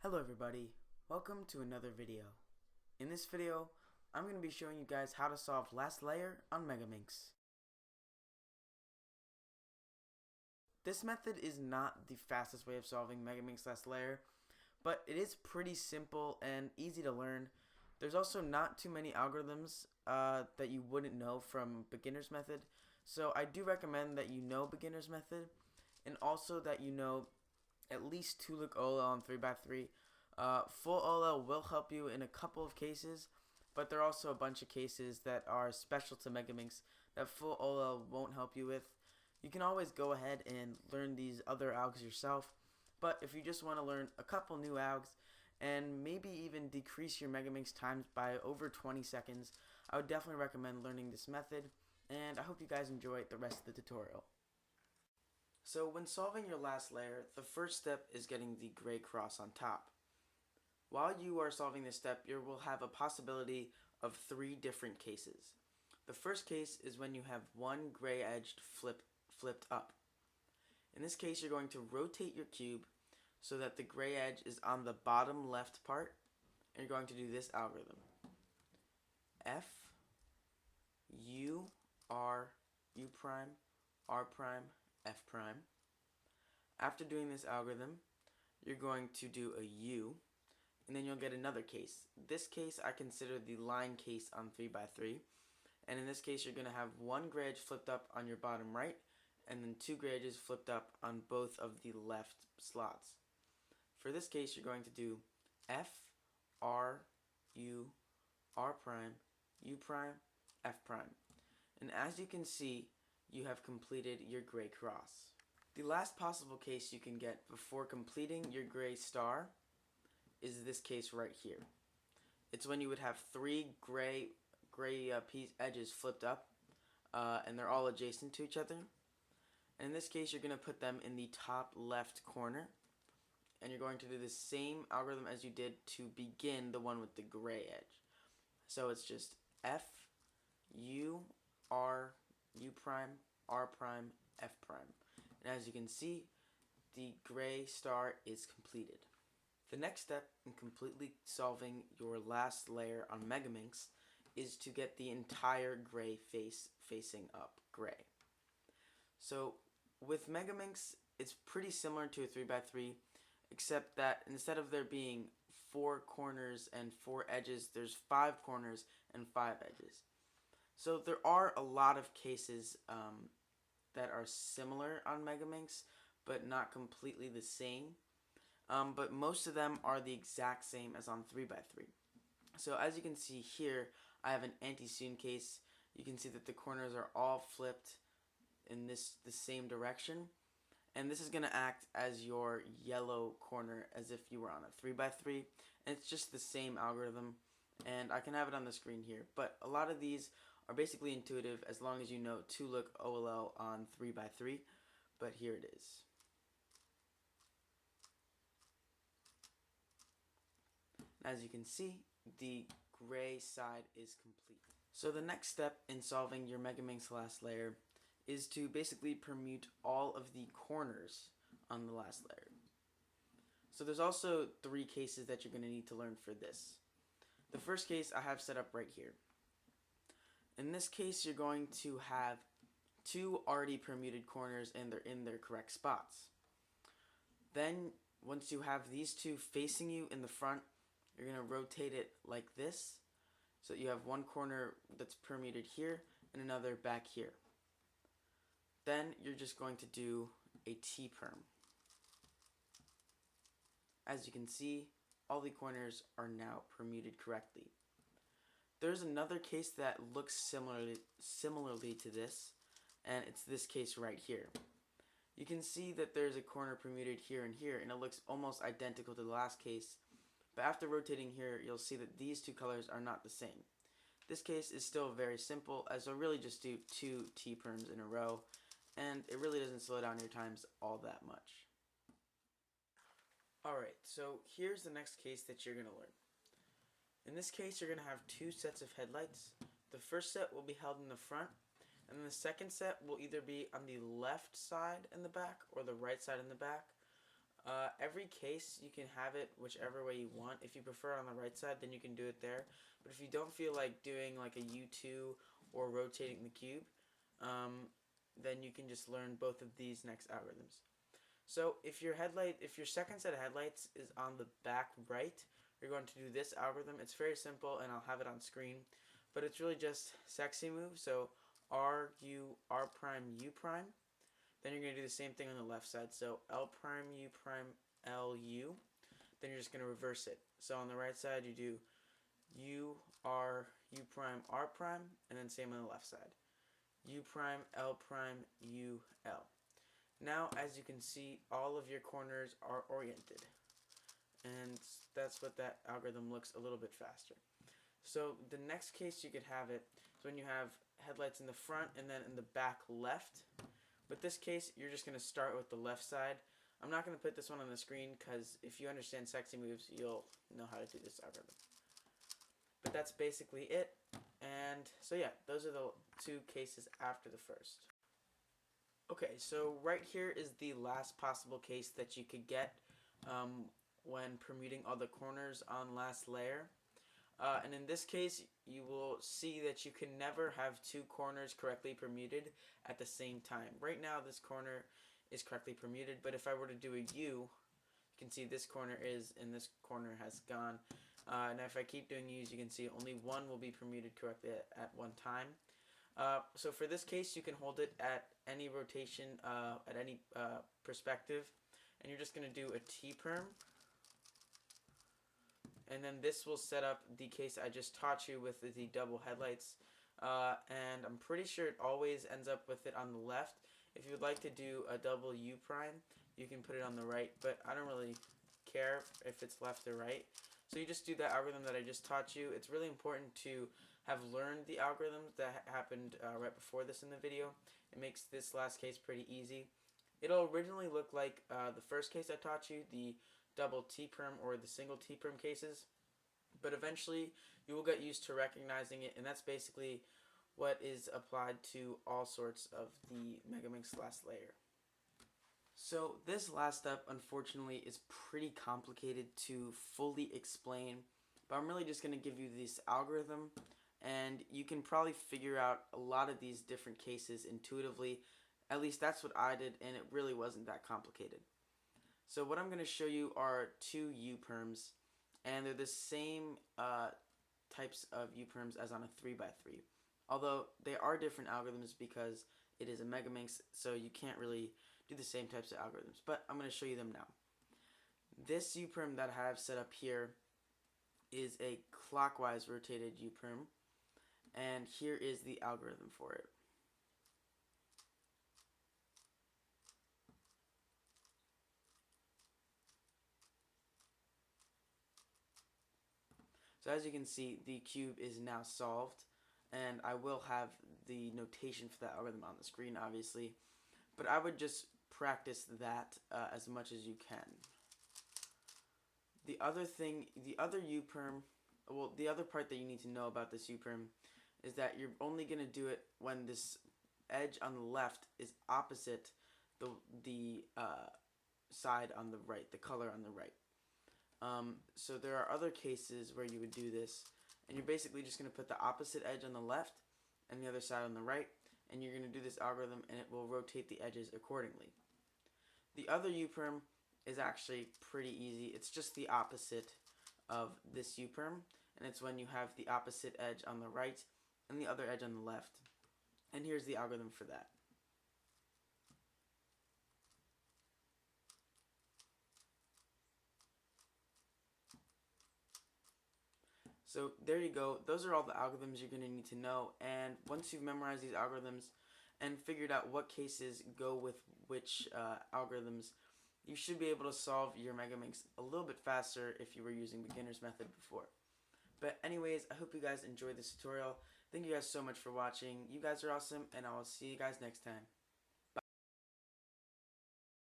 Hello everybody, welcome to another video. In this video, I'm going to be showing you guys how to solve last layer on Megaminx. This method is not the fastest way of solving Megaminx last layer, but it is pretty simple and easy to learn. There's also not too many algorithms that you wouldn't know from beginner's method, so I do recommend that you know beginner's method and also that you know at least 2-look OLL on 3x3. Full OLL will help you in a couple of cases, but there are also a bunch of cases that are special to Megaminx that full OLL won't help you with. You can always go ahead and learn these other algs yourself, but if you just want to learn a couple new algs and maybe even decrease your Megaminx times by over 20 seconds, I would definitely recommend learning this method, and I hope you guys enjoy the rest of the tutorial. So when solving your last layer, the first step is getting the gray cross on top. While you are solving this step, you will have a possibility of 3 different cases. The first case is when you have one gray edge flipped up. In this case, you're going to rotate your cube so that the gray edge is on the bottom left part, and you're going to do this algorithm. F, U, R, U prime, R prime, F prime. After doing this algorithm, you're going to do a U, and then you'll get another case. This case I consider the line case on 3x3, and in this case you're going to have one gray edge flipped up on your bottom right, and then 2 gray edges flipped up on both of the left slots. For this case, you're going to do F, R, U, R prime, U prime, F prime. And as you can see, you have completed your gray cross. The last possible case you can get before completing your gray star is this case right here. It's when you would have 3 gray edges flipped up, and they're all adjacent to each other. And in this case, you're going to put them in the top left corner, and you're going to do the same algorithm as you did to begin the one with the gray edge. So it's just F, U, R, U prime, R prime, F prime. And as you can see, the gray star is completed. The next step in completely solving your last layer on Megaminx is to get the entire gray face facing up gray. So with Megaminx, it's pretty similar to a 3x3, except that instead of there being 4 corners and 4 edges, there's 5 corners and 5 edges. So there are a lot of cases that are similar on Megaminx, but not completely the same. But most of them are the exact same as on 3x3. So as you can see here, I have an anti-soon case. You can see that the corners are all flipped in the same direction. And this is going to act as your yellow corner as if you were on a 3x3. And it's just the same algorithm. And I can have it on the screen here. But a lot of these are basically intuitive as long as you know 2-look OLL on 3x3. But here it is. As you can see, the gray side is complete. So the next step in solving your Megaminx last layer is to basically permute all of the corners on the last layer. So there's also 3 cases that you're going to need to learn for this. The first case I have set up right here. In this case, you're going to have 2 already permuted corners and they're in their correct spots. Then once you have these 2 facing you in the front, you're going to rotate it like this, so that you have one corner that's permuted here and another back here. Then you're just going to do a T-perm. As you can see, all the corners are now permuted correctly. There's another case that looks similarly to this, and it's this case right here. You can see that there's a corner permuted here, and it looks almost identical to the last case. But after rotating here, you'll see that these 2 colors are not the same. This case is still very simple, as I'll really just do 2 T-perms in a row, and it really doesn't slow down your times all that much. Alright, so here's the next case that you're going to learn. In this case, you're going to have 2 sets of headlights. The first set will be held in the front, and then the second set will either be on the left side in the back or the right side in the back. Every case, you can have it whichever way you want. If you prefer it on the right side, then you can do it there. But if you don't feel like doing like a U2 or rotating the cube, then you can just learn both of these next algorithms. So if your second set of headlights is on the back right, you're going to do this algorithm. It's very simple, and I'll have it on screen, but it's really just sexy move. So R, U, R prime, U prime. Then you're going to do the same thing on the left side. So L prime, U prime, L, U. Then you're just going to reverse it. So on the right side, you do U, R, U prime, R prime, and then same on the left side. U prime, L prime, U, L. Now, as you can see, all of your corners are oriented. And that's what that algorithm looks a little bit faster. So the next case you could have it is when you have headlights in the front and then in the back left. With this case, you're just going to start with the left side. I'm not going to put this one on the screen because if you understand sexy moves, you'll know how to do this algorithm. But that's basically it. And so yeah, those are the two cases after the first. Okay, so right here is the last possible case that you could get when permuting all the corners on last layer. And in this case, you will see that you can never have two corners correctly permuted at the same time. Right now, this corner is correctly permuted, but if I were to do a U, you can see this corner is and this corner has gone. Now if I keep doing U's, you can see only one will be permuted correctly at one time. So for this case, you can hold it at any rotation, at any perspective, and you're just going to do a T-perm. And then this will set up the case I just taught you with the double headlights. And I'm pretty sure it always ends up with it on the left. If you would like to do a double U prime, you can put it on the right, but I don't really care if it's left or right. So you just do that algorithm that I just taught you. It's really important to have learned the algorithms that happened right before this in the video. It makes this last case pretty easy. It'll originally look like the first case I taught you, the double T-perm or the single T-perm cases, but eventually you will get used to recognizing it, and that's basically what is applied to all sorts of the Megaminx last layer. So this last step, unfortunately, is pretty complicated to fully explain, but I'm really just going to give you this algorithm, and you can probably figure out a lot of these different cases intuitively. At least that's what I did, and it really wasn't that complicated. So what I'm going to show you are two U-perms, and they're the same types of U-perms as on a 3x3. Although they are different algorithms because it is a Megaminx, so you can't really do the same types of algorithms. But I'm going to show you them now. This U-perm that I have set up here is a clockwise rotated U-perm, and here is the algorithm for it. So as you can see, the cube is now solved, and I will have the notation for that algorithm on the screen, obviously, but I would just practice that as much as you can. The other U-perm, well, the other part that you need to know about this U-perm is that you're only going to do it when this edge on the left is opposite the side on the right, the color on the right. So there are other cases where you would do this, and you're basically just going to put the opposite edge on the left and the other side on the right, and you're going to do this algorithm, and it will rotate the edges accordingly. The other U-perm is actually pretty easy. It's just the opposite of this U-perm, and it's when you have the opposite edge on the right and the other edge on the left. And here's the algorithm for that. So there you go. Those are all the algorithms you're going to need to know. And once you've memorized these algorithms and figured out what cases go with which algorithms, you should be able to solve your Megaminx a little bit faster if you were using beginner's method before. But anyways, I hope you guys enjoyed this tutorial. Thank you guys so much for watching. You guys are awesome, and I will see you guys next time.